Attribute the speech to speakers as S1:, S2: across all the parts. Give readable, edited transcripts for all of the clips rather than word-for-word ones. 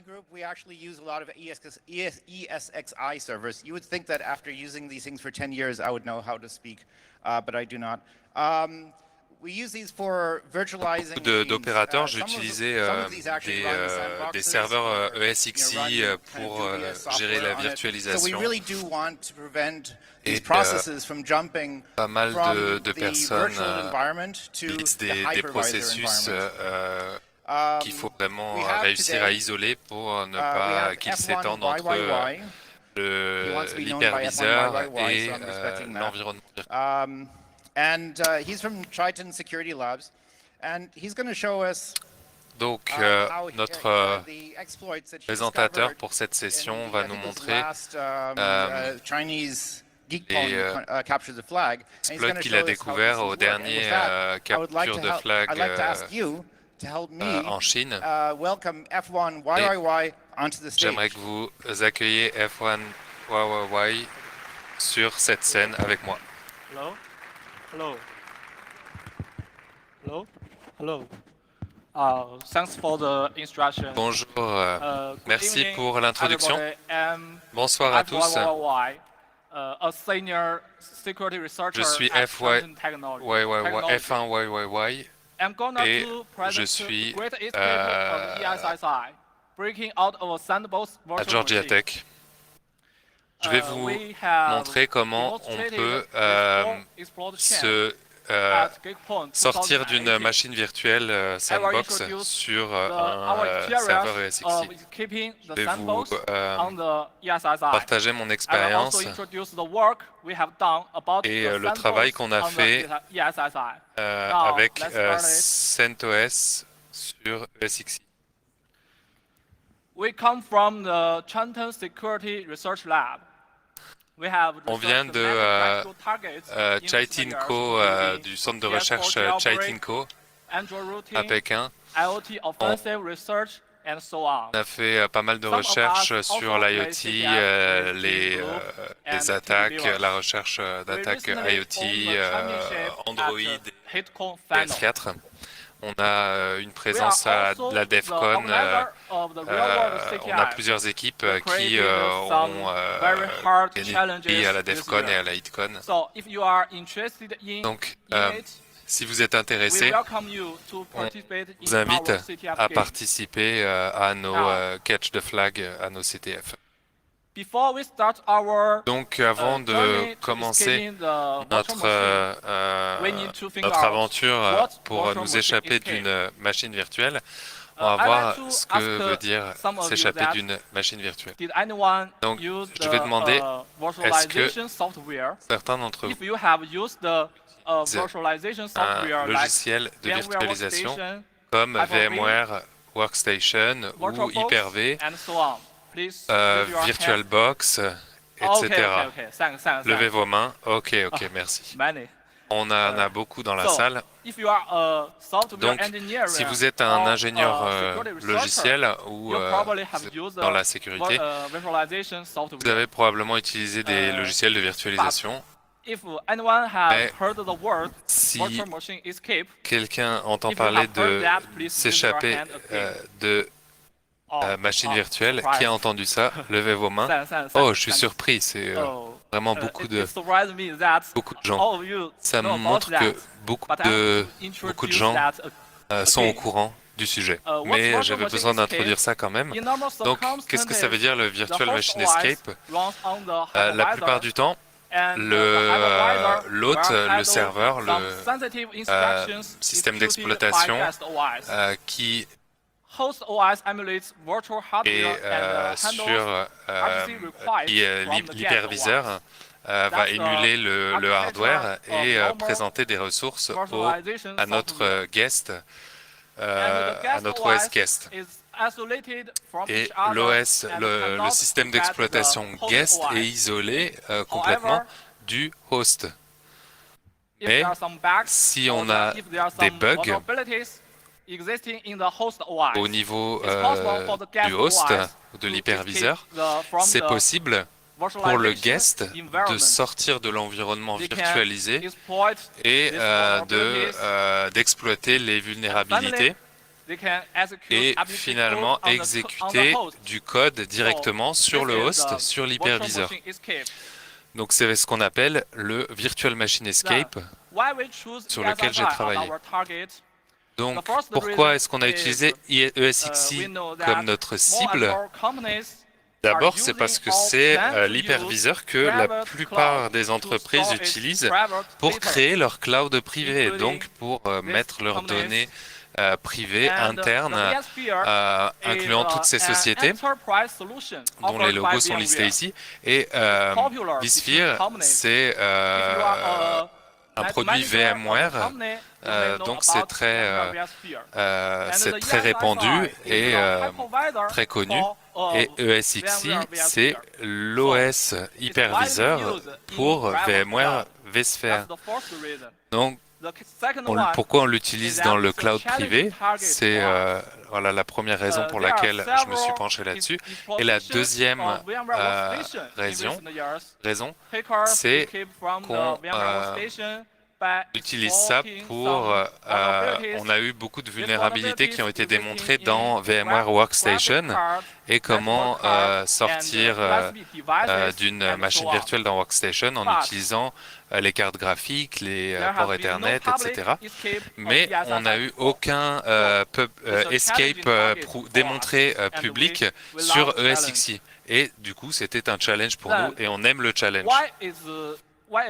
S1: group, we actually use a lot of ESXi servers. You would think that after using these things for 10 years, I would know how to speak, but I do not. We use these for virtualizing
S2: d'opérateurs, j'utilisais des serveurs ESXi pour gérer la virtualisation. Et pas mal de personnes utilisent des processus qu'il faut vraiment réussir à isoler pour ne pas qu'ils s'étendent entre l'hyperviseur et l'environnement virtuel.
S1: And he's from Triton Security Labs, and he's going to show us.
S2: Donc, notre présentateur pour cette session va nous montrer l'exploit qu'il a découvert au dernier capture de flag en Chine. J'aimerais que vous accueilliez F1YYY sur cette scène avec moi.
S3: Hello. Hello. Hello. Hello. Thanks for the instruction.
S2: Bonjour. Merci pour l'introduction. Bonsoir à tous. Je suis F1YYY et je suis à Georgia Tech. Je vais vous montrer comment on peut sortir d'une machine virtuelle sandbox sur un serveur ESXi. Je vais vous partager mon expérience et le travail qu'on a fait avec CentOS sur ESXi.
S3: We come from the Triton Security Research Lab.
S2: On vient de Chitinco, du centre de recherche Chitinco à Pékin. On a fait pas mal de recherches sur l'IoT, les attaques, la recherche d'attaques IoT, Android et PS4. On a une présence à la DEF CON, on a plusieurs équipes qui ont gagné à la DEF CON et à la HitCon. Donc, si vous êtes intéressé, on vous invite à participer à nos Catch the Flag, à nos CTF. Donc, avant de commencer notre aventure pour nous échapper d'une machine virtuelle, on va voir ce que veut dire s'échapper d'une machine virtuelle. Donc, je vais demander, est-ce que certains d'entre vous utilisent un logiciel de virtualisation comme VMware Workstation ou Hyper-V, VirtualBox, etc. Levez vos mains. Ok, merci. On en a beaucoup dans la salle. Donc, si vous êtes un ingénieur logiciel ou dans la sécurité, vous avez probablement utilisé des logiciels de virtualisation. Si quelqu'un entend parler de s'échapper de machine virtuelle, qui a entendu ça? Levez vos mains. Oh, je suis surpris, c'est vraiment beaucoup de gens. Ça me montre que beaucoup de gens sont au courant du sujet. Mais j'avais besoin d'introduire ça quand même. Donc, qu'est-ce que ça veut dire le Virtual Machine Escape? La plupart du temps, l'hôte, le serveur, le système d'exploitation qui et l'hyperviseur va émuler le hardware et présenter des ressources à notre guest, à notre OS guest. Et l'OS, le système d'exploitation guest est isolé complètement du host. Mais si on a des bugs au niveau du host, de l'hyperviseur, c'est possible pour le guest de sortir de l'environnement virtualisé et d'exploiter les vulnérabilités et finalement exécuter du code directement sur le host, sur l'hyperviseur. Donc c'est ce qu'on appelle le Virtual Machine Escape sur lequel j'ai travaillé. Donc pourquoi est-ce qu'on a utilisé ESXi comme notre cible? D'abord, c'est parce que c'est l'hyperviseur que la plupart des entreprises utilisent pour créer leur cloud privé, donc pour mettre leurs données privées internes, incluant toutes ces sociétés, dont les logos sont listés ici. Et vSphere, c'est un produit VMware, donc c'est très répandu et très connu. Et ESXi, c'est l'OS hyperviseur pour VMware vSphere. Donc, pourquoi on l'utilise dans le cloud privé? C'est voilà la première raison pour laquelle je me suis penché là-dessus. Et la deuxième raison, c'est qu'on utilise ça pour... on a eu beaucoup de vulnérabilités qui ont été démontrées dans VMware Workstation et comment sortir d'une machine virtuelle dans Workstation en utilisant les cartes graphiques, les ports Ethernet, etc. Mais on n'a eu aucun escape démontré public sur ESXi. Et du coup, c'était un challenge pour nous et on aime le challenge.
S4: Alors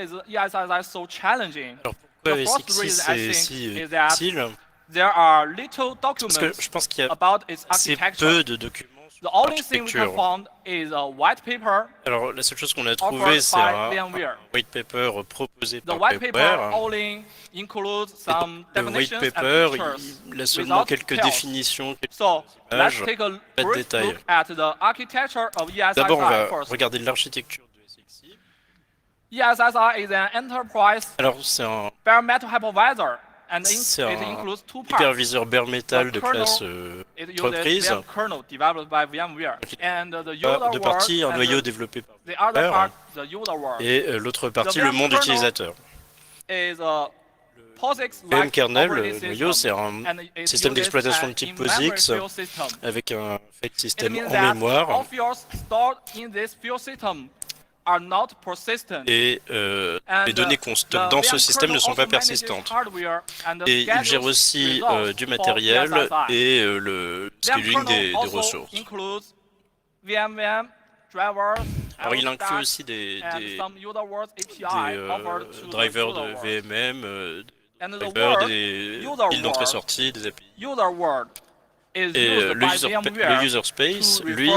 S4: pourquoi ESXi c'est si utile? Parce que je pense qu'il y a assez peu de documents sur l'architecture. Alors la seule chose qu'on a trouvé c'est un white paper proposé par VMware. Le white paper, il a seulement quelques définitions, quelques images, pas de détails. D'abord on va regarder l'architecture de ESXi. Alors c'est un hyperviseur bare metal de classe entreprise. Deux parties, un noyau développé par VMware et l'autre partie le monde utilisateur. VM kernel, le noyau, c'est un système d'exploitation de type POSIX avec un file system en mémoire. Et les données qu'on stocke dans ce système ne sont pas persistantes. Et il gère aussi du matériel et le scheduling des ressources. Alors il inclut aussi des drivers de VMM, des files d'entrée-sortie, des API. Et le user space, lui,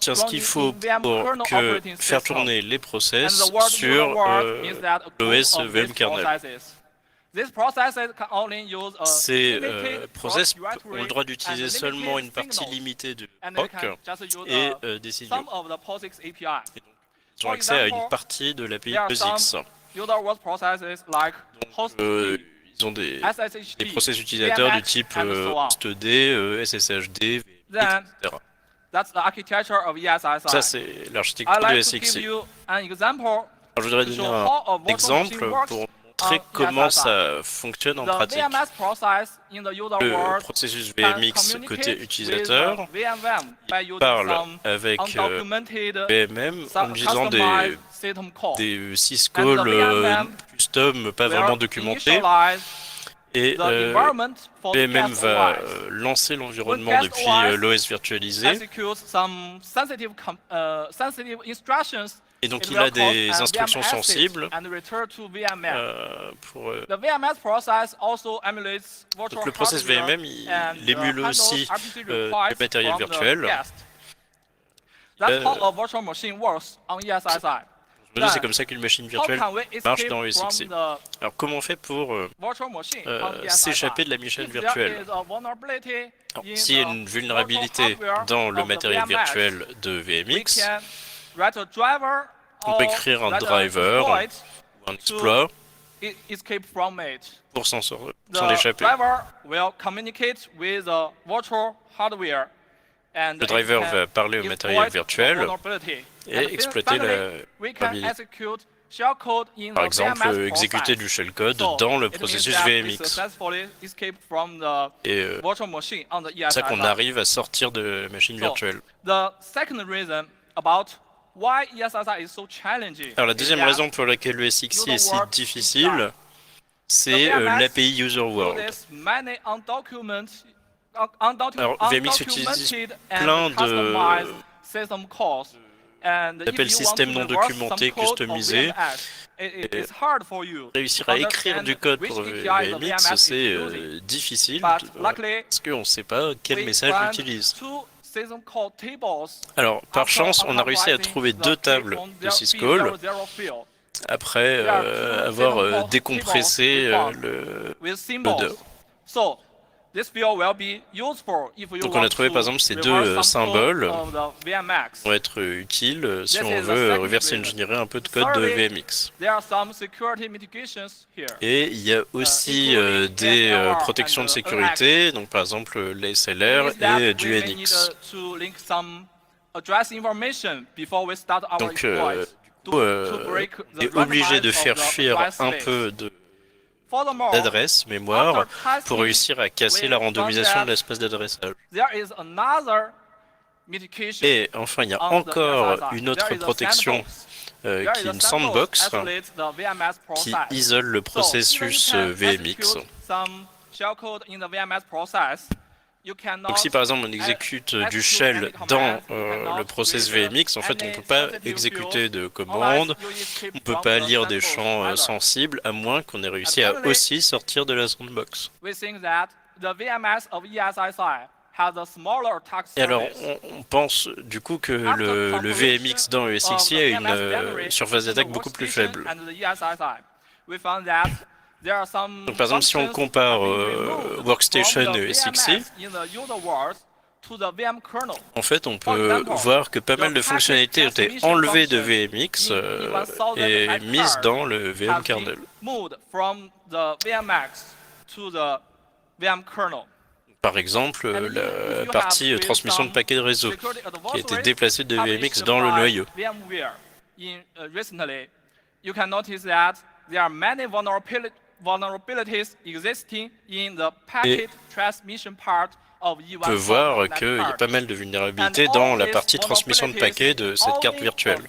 S4: tient ce qu'il faut pour faire tourner les process sur l'OS VM kernel. Ces process ont le droit d'utiliser seulement une partie limitée du POC et des signaux. Ils ont accès à une partie de l'API POSIX. Ils ont des process utilisateurs du type hostd, SSHD, etc. Ça, c'est l'architecture de ESXi. Alors, je voudrais donner un exemple pour montrer comment ça fonctionne en pratique. Le processus VMX côté utilisateur, il parle avec VMM en utilisant des syscalls custom pas vraiment documentés. Et VMM va lancer l'environnement depuis l'OS virtualisé. Et donc il a des instructions sensibles pour... Donc le process VMM, il émule aussi le matériel virtuel. C'est comme ça qu'une machine virtuelle marche dans ESXi. Alors comment on fait pour s'échapper de la machine virtuelle? S'il y a une vulnérabilité dans le matériel virtuel de VMX, on peut écrire un driver ou un exploit pour s'en échapper. Le driver va parler au matériel virtuel et exploiter la vulnérabilité. Par exemple, exécuter du shellcode dans le processus VMX. Et c'est ça qu'on arrive à sortir de la machine virtuelle. Alors la deuxième raison pour laquelle le SXI est si difficile, c'est l'API User World. Alors VMX utilise plein d'appels système non documentés, customisés. Et réussir à écrire du code pour VMX, c'est difficile parce qu'on ne sait pas quel message on utilise. Alors, par chance, on a réussi à trouver deux tables de syscall après avoir décompressé le loader. Donc on a trouvé par exemple ces deux symboles vont être utiles si on veut reverse engineer un peu de code de VMX. Et il y a aussi des protections de sécurité, donc par exemple l'ASLR et du NX. Donc on est obligé de faire fuir un peu d'adresse mémoire pour réussir à casser la randomisation de l'espace d'adressage. Et enfin, il y a encore une autre protection qui est une sandbox qui isole le processus VMX. Donc si par exemple on exécute du shell dans le process VMX, en fait on ne peut pas exécuter de commandes, on ne peut pas lire des champs sensibles, à moins qu'on ait réussi à aussi sortir de la sandbox. Et alors on pense du coup que le VMX dans le SXI a une surface d'attaque beaucoup plus faible. Donc par exemple si on compare Workstation et SXI, en fait on peut voir que pas mal de fonctionnalités ont été enlevées de VMX et mises dans le VM kernel. Par exemple la partie transmission de paquets de réseau qui a été déplacée de VMX dans le noyau. Et on peut voir qu'il y a pas mal de vulnérabilités dans la partie transmission de paquets de cette carte virtuelle.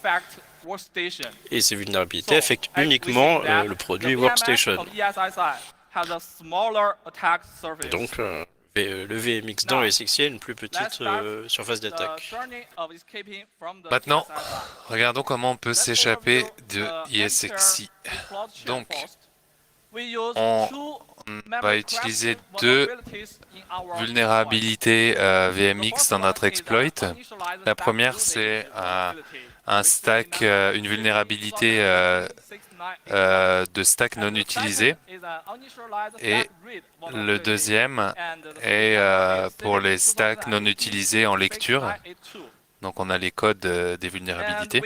S4: Et ces vulnérabilités affectent uniquement le produit Workstation. Et donc le VMX dans le SXI a une plus petite surface d'attaque.
S2: Maintenant, regardons comment on peut s'échapper de ESXi. Donc, on va utiliser deux vulnérabilités VMX dans notre exploit. La première, c'est un stack, une vulnérabilité de stack non utilisé. Et le deuxième est pour les stacks non utilisés en lecture. Donc on a les codes des vulnérabilités.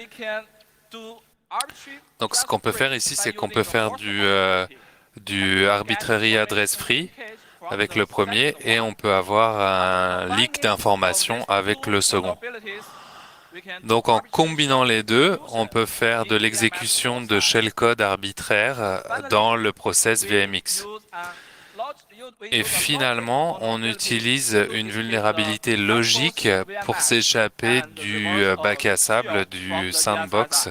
S2: Donc ce qu'on peut faire ici, c'est qu'on peut faire du arbitrary address free avec le premier et on peut avoir un leak d'informations avec le second. Donc en combinant les deux, on peut faire de l'exécution de shellcode arbitraire dans le process VMX. Et finalement, on utilise une vulnérabilité logique pour s'échapper du bac à sable, du sandbox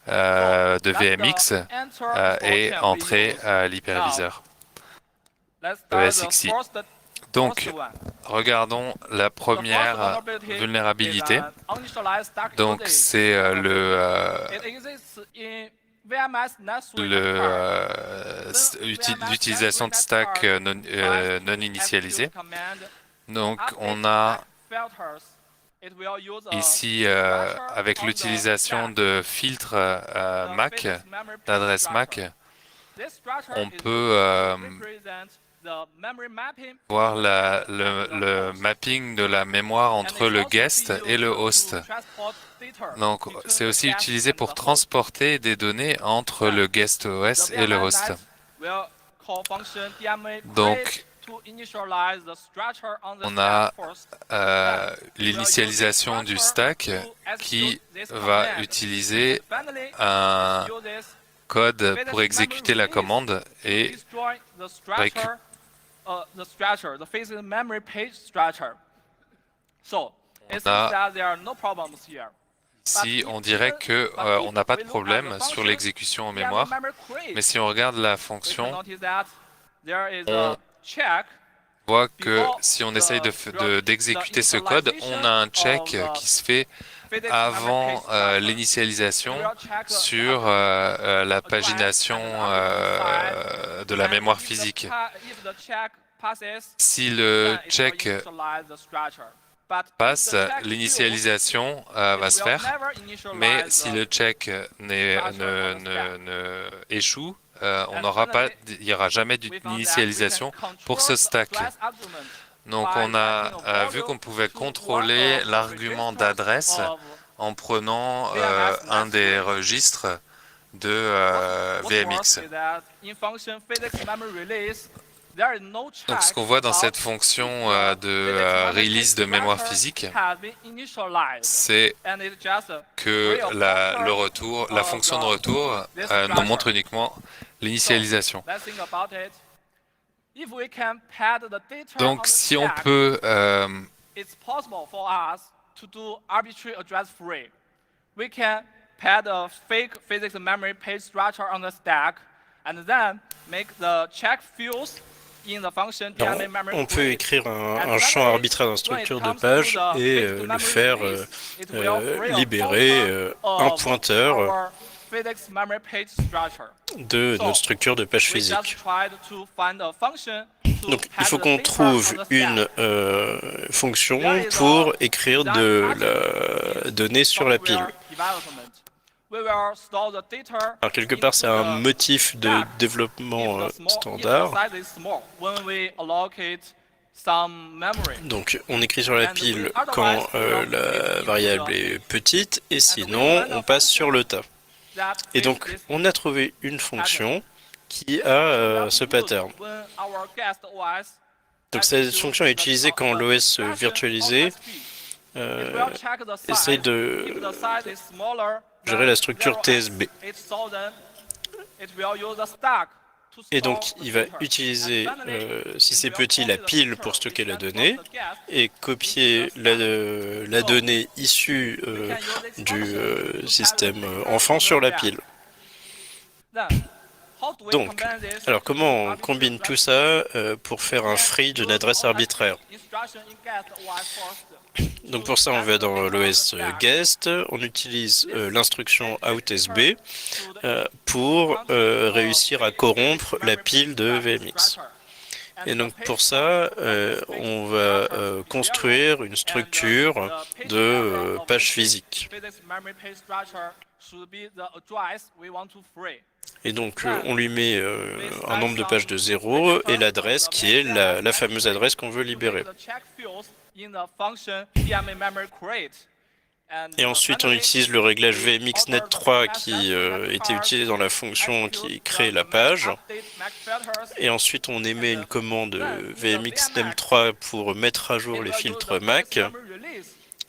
S2: de VMX et entrer à l'hyperviseur de SXI. Donc, regardons la première vulnérabilité. Donc, c'est l'utilisation de stack non initialisé. Donc, on a ici, avec l'utilisation de filtres MAC, d'adresse MAC, on peut voir le mapping de la mémoire entre le guest et le host. Donc, c'est aussi utilisé pour transporter des données entre le guest OS et le host. Donc, on a l'initialisation du stack qui va utiliser code pour exécuter la commande et récupérer. Ici, on dirait qu'on n'a pas de problème sur l'exécution en mémoire, mais si on regarde la fonction, on voit que si on essaye d'exécuter ce code, on a un check qui se fait avant l'initialisation sur la pagination de la mémoire physique. Si le check passe, l'initialisation va se faire, mais si le check échoue, il n'y aura jamais d'initialisation pour ce stack. Donc on a vu qu'on pouvait contrôler l'argument d'adresse en prenant un des registres de VMX. Donc ce qu'on voit dans cette fonction de release de mémoire physique, c'est que la fonction de retour nous montre uniquement l'initialisation. Donc si on peut
S3: pad a fake physics memory page structure on the stack and then make the check fields in the function DMA memory.
S4: On peut écrire un champ arbitraire dans la structure de page et le faire libérer un pointeur de notre structure de page physique. Donc il faut qu'on trouve une fonction pour écrire de la donnée sur la pile. Alors quelque part c'est un motif de développement standard. Donc on écrit sur la pile quand la variable est petite et sinon on passe sur le tas. Et donc on a trouvé une fonction qui a ce pattern. Donc cette fonction est utilisée quand l'OS virtualisé essaye de gérer la structure TSB. Et donc il va utiliser, si c'est petit, la pile pour stocker la donnée et copier la donnée issue du système enfant sur la pile. Donc, alors comment on combine tout ça pour faire un free d'une adresse arbitraire? Donc pour ça, on va dans l'OS guest, on utilise l'instruction outSB pour réussir à corrompre la pile de VMX. Et donc pour ça, on va construire une structure de page physique. Et donc on lui met un nombre de pages de 0 et l'adresse qui est la fameuse adresse qu'on veut libérer. Et ensuite on utilise le réglage VMXNet3 qui était utilisé dans la fonction qui crée la page. Et ensuite on émet une commande VMXNem3 pour mettre à jour les filtres Mac.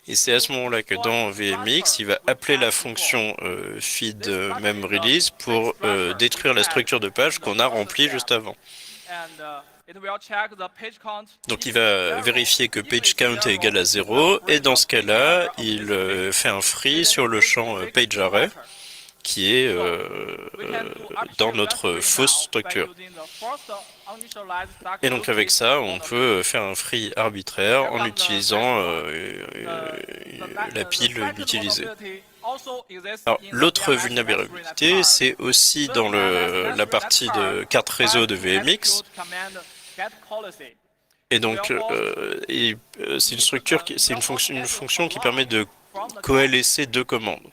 S4: Et c'est à ce moment-là que dans VMX, il va appeler la fonction feedMemRelease pour détruire la structure de page qu'on a remplie juste avant. Donc il va vérifier que page_count est égal à 0 et dans ce cas-là, il fait un free sur le champ pageArray qui est dans notre fausse structure. Et donc avec ça, on peut faire un free arbitraire en utilisant la pile utilisée. Alors l'autre vulnérabilité, c'est aussi dans la partie de carte réseau de VMX. Et donc c'est une structure, c'est une fonction qui permet de coalescer deux commandes.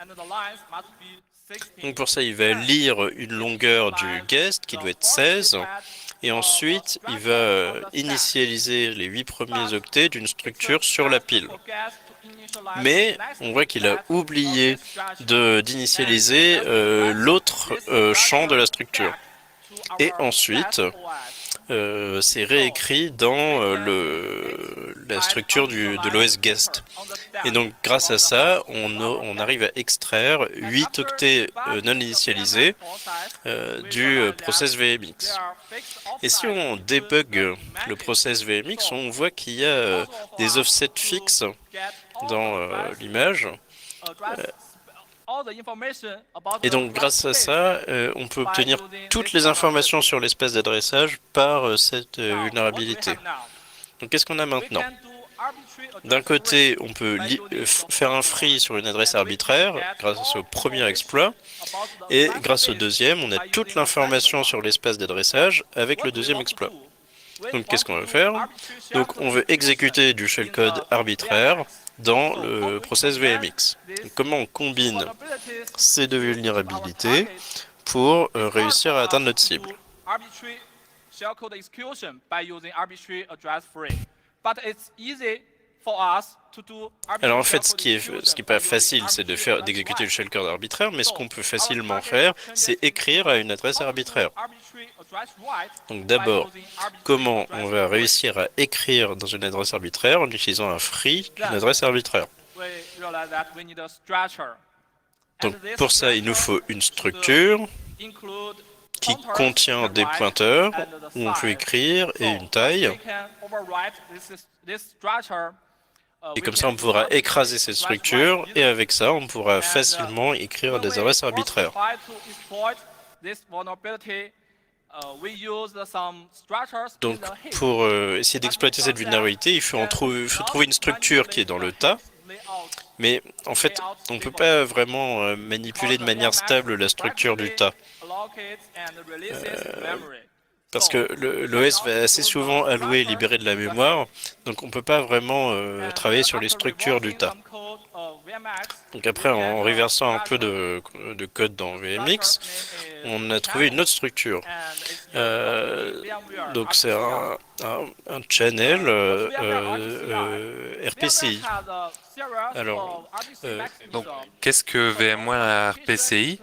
S4: Donc pour ça, il va lire une longueur du guest qui doit être 16. Et ensuite, il va initialiser les 8 premiers octets d'une structure sur la pile. Mais on voit qu'il a oublié d'initialiser l'autre champ de la structure. Et ensuite, c'est réécrit dans la structure de l'OS guest. Et donc, grâce à ça, on arrive à extraire 8 octets non initialisés du process VMX. Et si on débug le process VMX, on voit qu'il y a des offsets fixes dans l'image. Et donc, grâce à ça, on peut obtenir toutes les informations sur l'espace d'adressage par cette vulnérabilité. Donc, qu'est-ce qu'on a maintenant? D'un côté, on peut faire un free sur une adresse arbitraire grâce au premier exploit, et grâce au deuxième, on a toute l'information sur l'espace d'adressage avec le deuxième exploit. Donc, qu'est-ce qu'on va faire? Donc, on veut exécuter du shellcode arbitraire dans le process VMX. Donc, comment on combine ces deux vulnérabilités pour réussir à atteindre notre cible? Alors en fait, ce qui est pas facile, c'est d'exécuter le shellcode arbitraire, mais ce qu'on peut facilement faire, c'est écrire à une adresse arbitraire. Donc d'abord, comment on va réussir à écrire dans une adresse arbitraire en utilisant un free d'une adresse arbitraire? Donc pour ça, il nous faut une structure qui contient des pointeurs où on peut écrire et une taille. Et comme ça, on pourra écraser cette structure et avec ça, on pourra facilement écrire des adresses arbitraires. Donc, pour essayer d'exploiter cette vulnérabilité, il faut trouver une structure qui est dans le tas. Mais en fait, on ne peut pas vraiment manipuler de manière stable la structure du tas. Parce que l'OS va assez souvent allouer et libérer de la mémoire, donc on ne peut pas vraiment travailler sur les structures du tas. Donc après, en reversant un peu de code dans VMX, on a trouvé une autre structure. Donc c'est un channel RPCI. Alors,
S2: donc, qu'est-ce que VMware RPCI?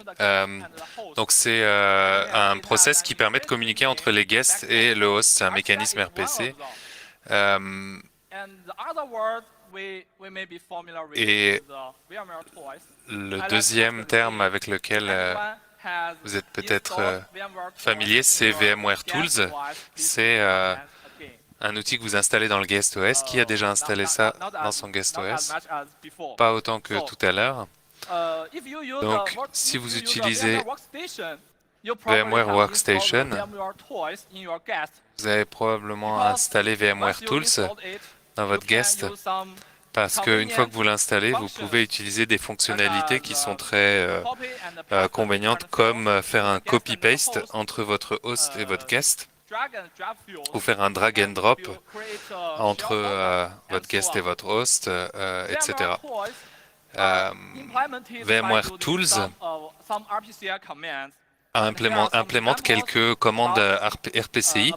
S2: Donc, c'est un process qui permet de communiquer entre les guests et le host. C'est un mécanisme RPC. Et le deuxième terme avec lequel vous êtes peut-être familier, c'est VMware Tools. C'est un outil que vous installez dans le guest OS. Qui a déjà installé ça dans son guest OS? Pas autant que tout à l'heure. Donc, si vous utilisez VMware Workstation, vous avez probablement installé VMware Tools dans votre guest, parce qu'une fois que vous l'installez, vous pouvez utiliser des fonctionnalités qui sont très convenientes, comme faire un copy-paste entre votre host et votre guest, ou faire un drag and drop entre votre guest et votre host, etc. VMware Tools implémente quelques commandes RPCI.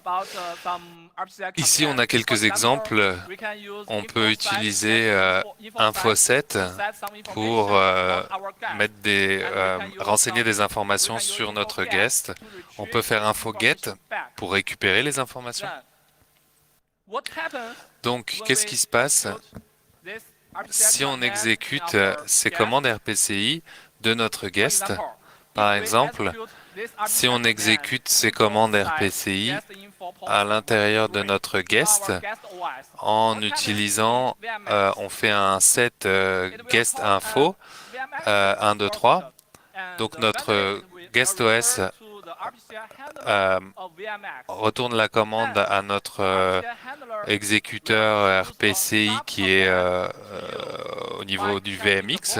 S2: Ici, on a quelques exemples. On peut utiliser InfoSet pour renseigner des informations sur notre guest. On peut faire InfoGet pour récupérer les informations. Donc, qu'est-ce qui se passe si on exécute ces commandes RPCI de notre guest? Par exemple, si on exécute ces commandes RPCI à l'intérieur de notre guest, en utilisant, on fait un set guest info 1, 2, 3. Donc notre guest OS retourne la commande à notre exécuteur RPCI qui est au niveau du VMX.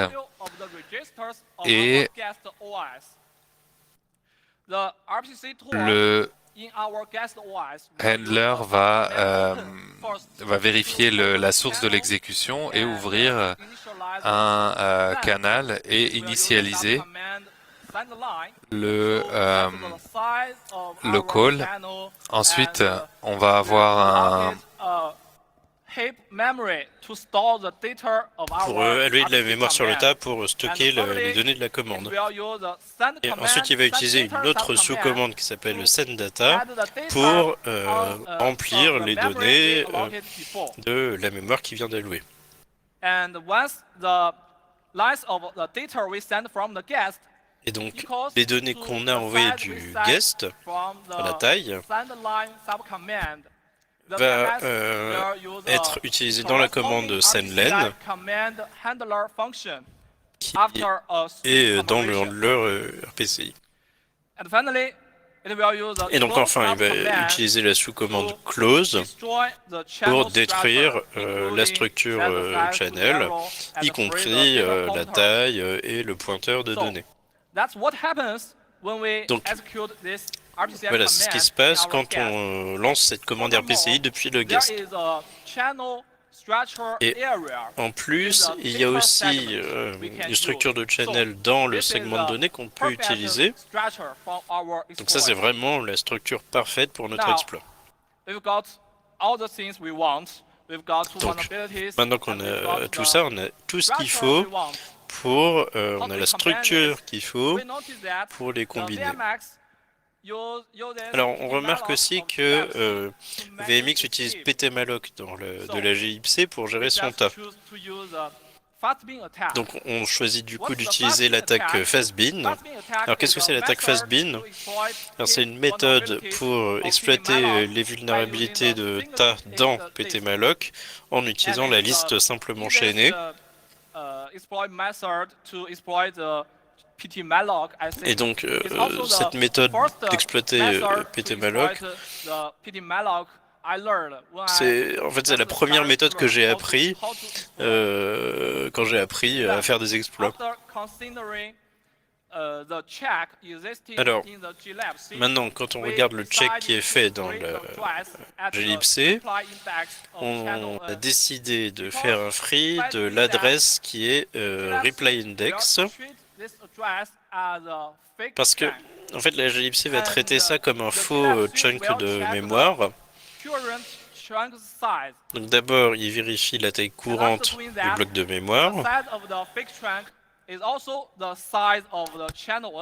S2: Et le handler va vérifier la source de l'exécution et ouvrir un canal et initialiser le call. Ensuite, on va avoir
S4: pour allouer de la mémoire sur le tas pour stocker les données de la commande. Et ensuite, il va utiliser une autre sous-commande qui s'appelle send-data pour remplir les données de la mémoire qui vient d'allouer. Et donc, les données qu'on a envoyées du guest, la taille, va être utilisée dans la commande sendlen qui est dans le handler RPCI. Et donc enfin, il va utiliser la sous-commande close pour détruire la structure channel, y compris la taille et le pointeur de données. Donc, voilà, c'est ce qui se passe quand on lance cette commande RPCI depuis le guest. Et en plus, il y a aussi une structure de channel dans le segment de données qu'on peut utiliser. Donc ça, c'est vraiment la structure parfaite pour notre exploit. Donc, maintenant qu'on a tout ça, on a tout ce qu'il faut pour... on a la structure qu'il faut pour les combiner. Alors, on remarque aussi que VMX utilise ptmalloc de la glibc pour gérer son tas. Donc, on choisit du coup d'utiliser l'attaque fastbin. Alors, qu'est-ce que c'est l'attaque fastbin? Alors, c'est une méthode pour exploiter les vulnérabilités de tas dans ptmalloc en utilisant la liste simplement chaînée. Et donc, cette méthode d'exploiter ptmalloc, c'est la première méthode que j'ai appris quand j'ai appris à faire des exploits. Alors, maintenant, quand on regarde le check qui est fait dans le glibc, on a décidé de faire un free de l'adresse qui est reply index, parce que, en fait, la glibc va traiter ça comme un faux chunk de mémoire. Donc d'abord, il vérifie la taille courante du bloc de mémoire.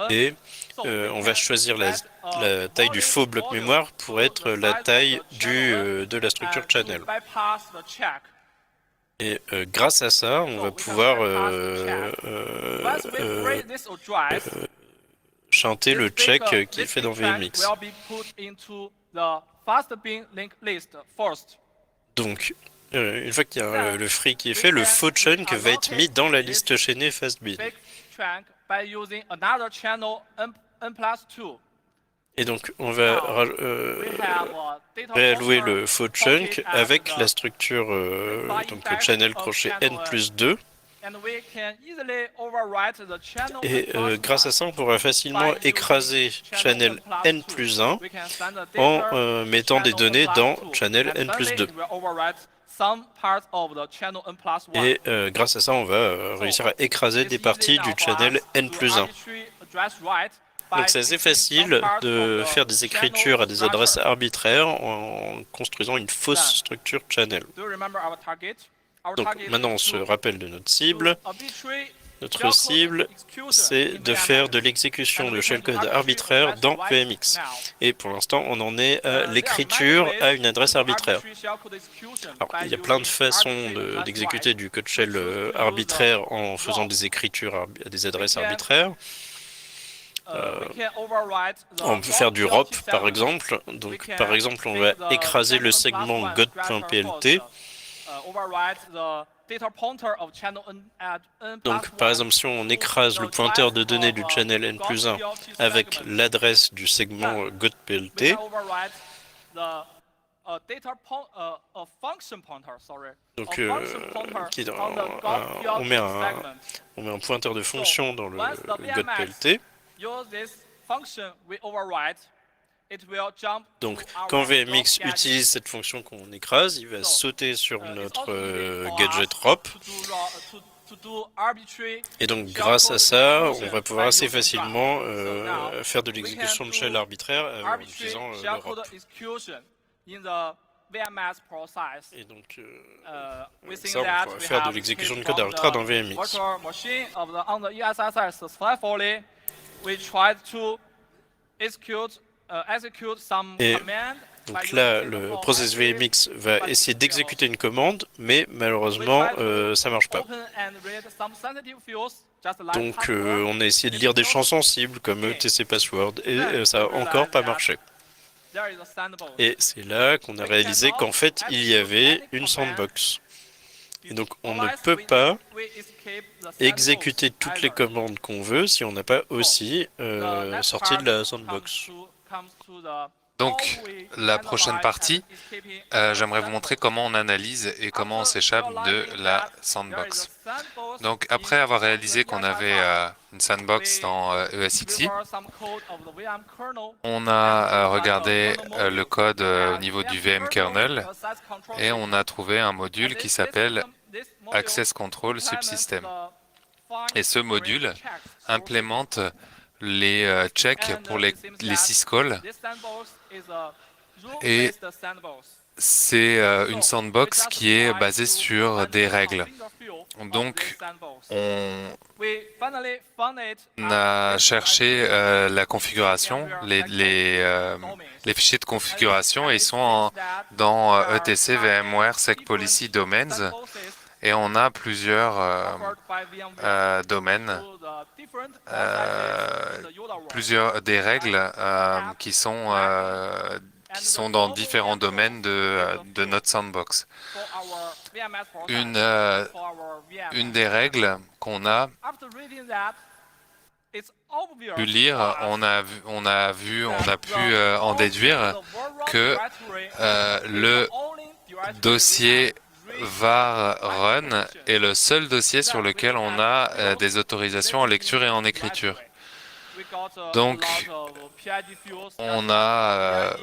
S4: Et on va choisir la taille du faux bloc mémoire pour être la taille de la structure channel. Et grâce à ça, on va pouvoir chanter le check qui est fait dans VMX. Donc, une fois qu'il y a le free qui est fait, le faux chunk va être mis dans la liste chaînée fastbin. Et donc, on va réallouer le faux chunk avec la structure donc le channel crochet n+2. Et grâce à ça, on pourra facilement écraser channel n+1 en mettant des données dans channel n+2. Et grâce à ça, on va réussir à écraser des parties du channel n+1. Donc c'est assez facile de faire des écritures à des adresses arbitraires en construisant une fausse structure channel. Donc maintenant on se rappelle de notre cible. Notre cible, c'est de faire de l'exécution de shellcode arbitraire dans VMX. Et pour l'instant, on en est à l'écriture à une adresse arbitraire. Alors, il y a plein de façons d'exécuter du code shell arbitraire en faisant des écritures à des adresses arbitraires. On peut faire du ROP, par exemple. Donc, par exemple, on va écraser le segment god.plt. Donc, par exemple, si on écrase le pointeur de données du channel n+1 avec l'adresse du segment god.plt, donc on met un pointeur de fonction dans le god.plt. Donc, quand VMX utilise cette fonction qu'on écrase, il va sauter sur notre gadget ROP. Et donc, grâce à ça, on va pouvoir assez facilement faire de l'exécution de shell arbitraire en utilisant le ROP. Et donc, ça, on pourrait faire de l'exécution de code Arbitrage dans VMX. Et donc là, le process VMX va essayer d'exécuter une commande, mais malheureusement, ça marche pas. Donc, on a essayé de lire des champs sensibles comme ETC Password, et ça n'a encore pas marché. Et c'est là qu'on a réalisé qu'en fait, il y avait une sandbox. Et donc, on ne peut pas exécuter toutes les commandes qu'on veut si on n'a pas aussi sorti de la sandbox.
S2: Donc, la prochaine partie, j'aimerais vous montrer comment on analyse et comment on s'échappe de la sandbox. Donc, après avoir réalisé qu'on avait une sandbox dans ESXi, on a regardé le code au niveau du VM kernel et on a trouvé un module qui s'appelle Access Control Subsystem. Et ce module implémente les checks pour les syscalls. Et c'est une sandbox qui est basée sur des règles. Donc, on a cherché la configuration, les fichiers de configuration, et ils sont dans ETC VMware Sec Policy Domains. Et on a plusieurs domaines, des règles qui sont dans différents domaines de notre sandbox. Une des règles qu'on a pu lire, on a pu en déduire que le dossier var run est le seul dossier sur lequel on a des autorisations en lecture et en écriture. Donc, on a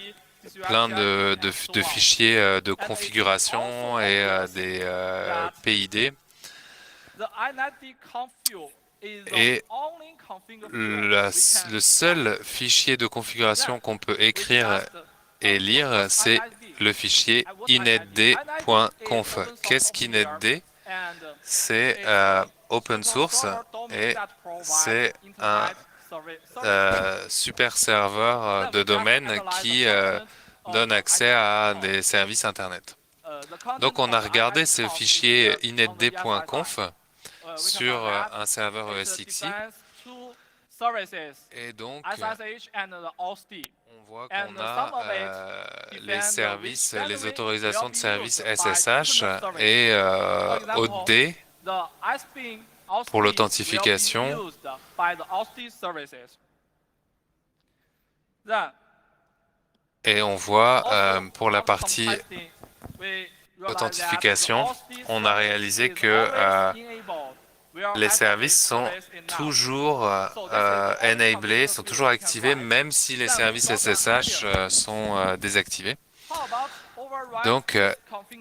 S2: plein de fichiers de configuration et des PID. Et le seul fichier de configuration qu'on peut écrire et lire, c'est le fichier inetd.conf. Qu'est-ce qu'inetd? C'est open source et c'est un super serveur de domaine qui donne accès à des services Internet. Donc on a regardé ce fichier inetd.conf sur un serveur ESXi. Et donc, on voit qu'on a les services, les autorisations de services SSH et OD pour l'authentification. Et on voit pour la partie authentification, on a réalisé que les services sont toujours enablés, sont toujours activés, même si les services SSH sont désactivés. Donc,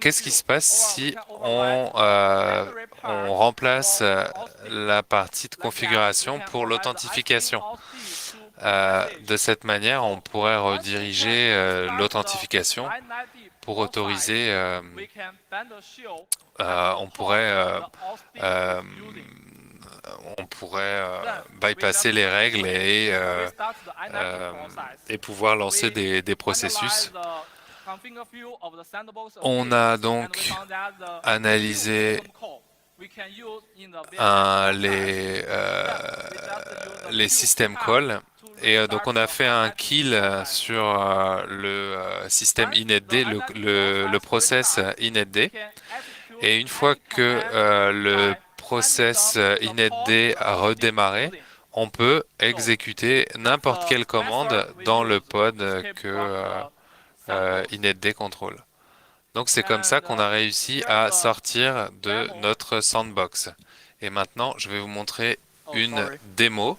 S2: qu'est-ce qui se passe si on remplace la partie de configuration pour l'authentification? De cette manière, on pourrait rediriger l'authentification pour autoriser, on pourrait bypasser les règles et pouvoir lancer des processus. On a donc analysé les system calls et donc on a fait un kill sur le système inetd, le process inetd, et une fois que le process inetd a redémarré, on peut exécuter n'importe quelle commande dans le pod que inetd contrôle. Donc c'est comme ça qu'on a réussi à sortir de notre sandbox. Et maintenant, je vais vous montrer une démo.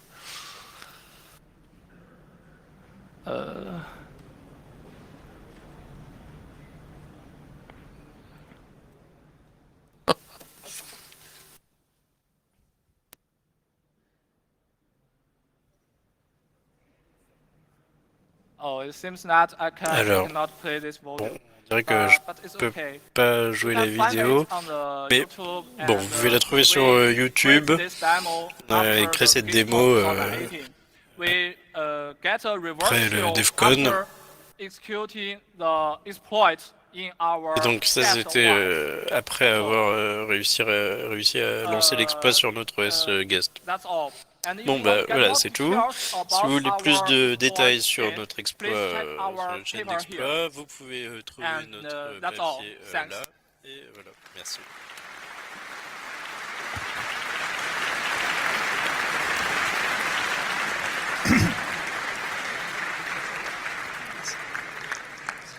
S3: Oh, it seems that I cannot play this volume.
S4: dirais que je peux pas jouer la vidéo, mais bon, vous pouvez la trouver sur YouTube et créer cette démo après le DEFCON. Et donc ça c'était après avoir réussi à lancer l'exploit sur notre OS guest. Bon bah voilà, c'est tout. Si vous voulez plus de détails sur notre exploit, sur notre chaîne d'exploit, vous pouvez trouver notre papier là. Et voilà, merci.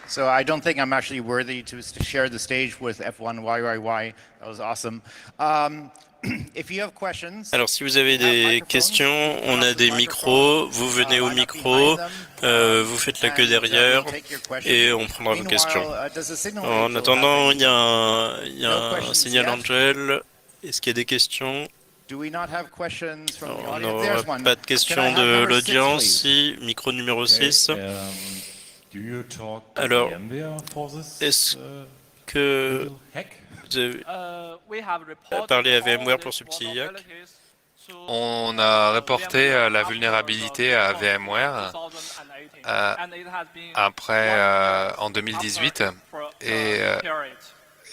S1: So I don't think I'm actually worthy to share the stage with F1 YYY. That was awesome. If you have questions,
S4: alors si vous avez des questions, on a des micros, vous venez au micro, vous faites la queue derrière et on prendra vos questions. En attendant, il y a un signal Angel. Est-ce qu'il y a des questions? On n'aura pas de questions de l'audience. Si, micro numéro 6. Alors, est-ce que vous avez parlé à VMware pour ce petit hack?
S2: On a reporté la vulnérabilité à VMware après en 2018 et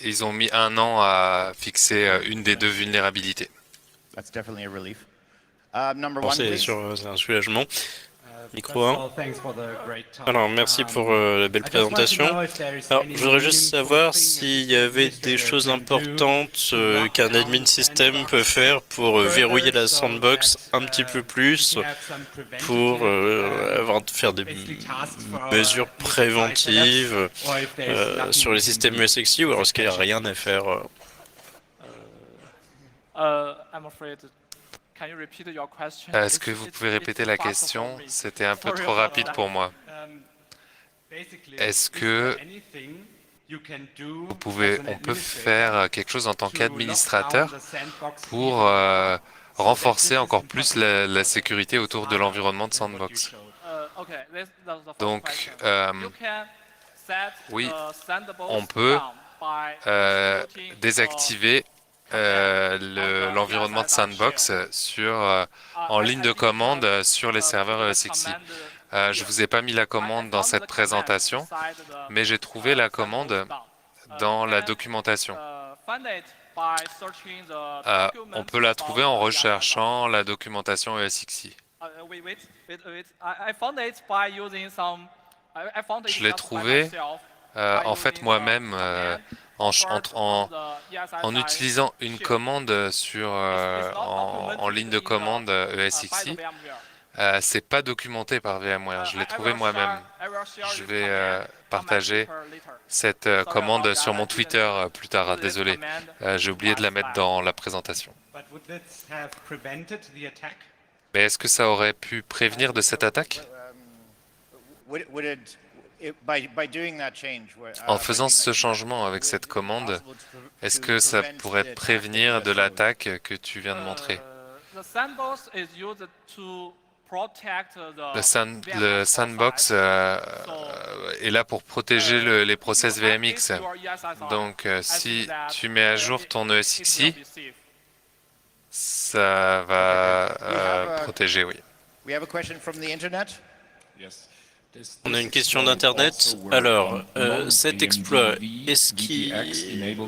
S2: ils ont mis 1 an à fixer une des 2 vulnérabilités.
S4: Bon, c'est un soulagement. Micro 1. Alors, merci pour la belle présentation. Alors, je voudrais juste savoir s'il y avait des choses importantes qu'un admin système peut faire pour verrouiller la sandbox un petit peu plus, pour faire des mesures préventives sur les systèmes USXI, ou alors est-ce qu'il n'y a rien à faire?
S2: Est-ce que vous pouvez répéter la question? C'était un peu trop rapide pour moi. Est-ce que on peut faire quelque chose en tant qu'administrateur pour renforcer encore plus la sécurité autour de l'environnement de Sandbox? Donc, oui, on peut désactiver l'environnement de Sandbox en ligne de commande sur les serveurs ESXi. Je ne vous ai pas mis la commande dans cette présentation, mais j'ai trouvé la commande dans la documentation. On peut la trouver en recherchant la documentation ESXi. Je l'ai trouvée en fait moi-même en utilisant une commande en ligne de commande ESXi. C'est pas documenté par VMware, je l'ai trouvé moi-même. Je vais partager cette commande sur mon Twitter plus tard, désolé. J'ai oublié de la mettre dans la présentation. Mais est-ce que ça aurait pu prévenir de cette attaque? En faisant ce changement avec cette commande, est-ce que ça pourrait prévenir de l'attaque que tu viens de montrer? Le sandbox est là pour protéger les process VMX. Donc, si tu mets à jour ton ESXi, ça va protéger, oui.
S4: On a une question d'Internet. Alors, cet exploit, est-ce qu'il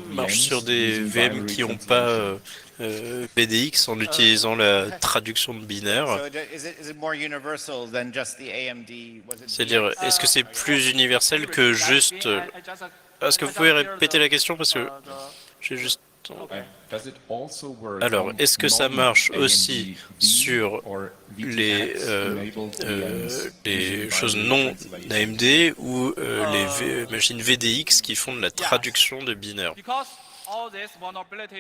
S4: marche sur des VM qui n'ont pas PDX en utilisant la traduction de binaire? C'est-à-dire, est-ce que c'est plus universel que juste... Est-ce que vous pouvez répéter la question parce que j'ai juste... Alors, est-ce que ça marche aussi sur les choses non AMD ou les machines VDX qui font de la traduction de binaire?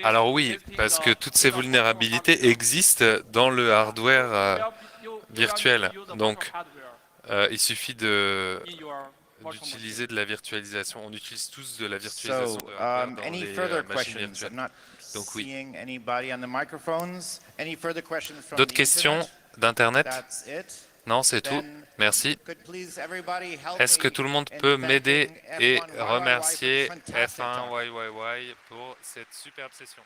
S2: Alors oui, parce que toutes ces vulnérabilités existent dans le hardware virtuel. Donc, il suffit d'utiliser de la virtualisation. On utilise tous de la virtualisation de hardware dans les machines virtuelles. Donc oui. D'autres questions d'Internet? Non, c'est tout. Merci. Est-ce que tout le monde peut m'aider et remercier F1YYY pour cette superbe session?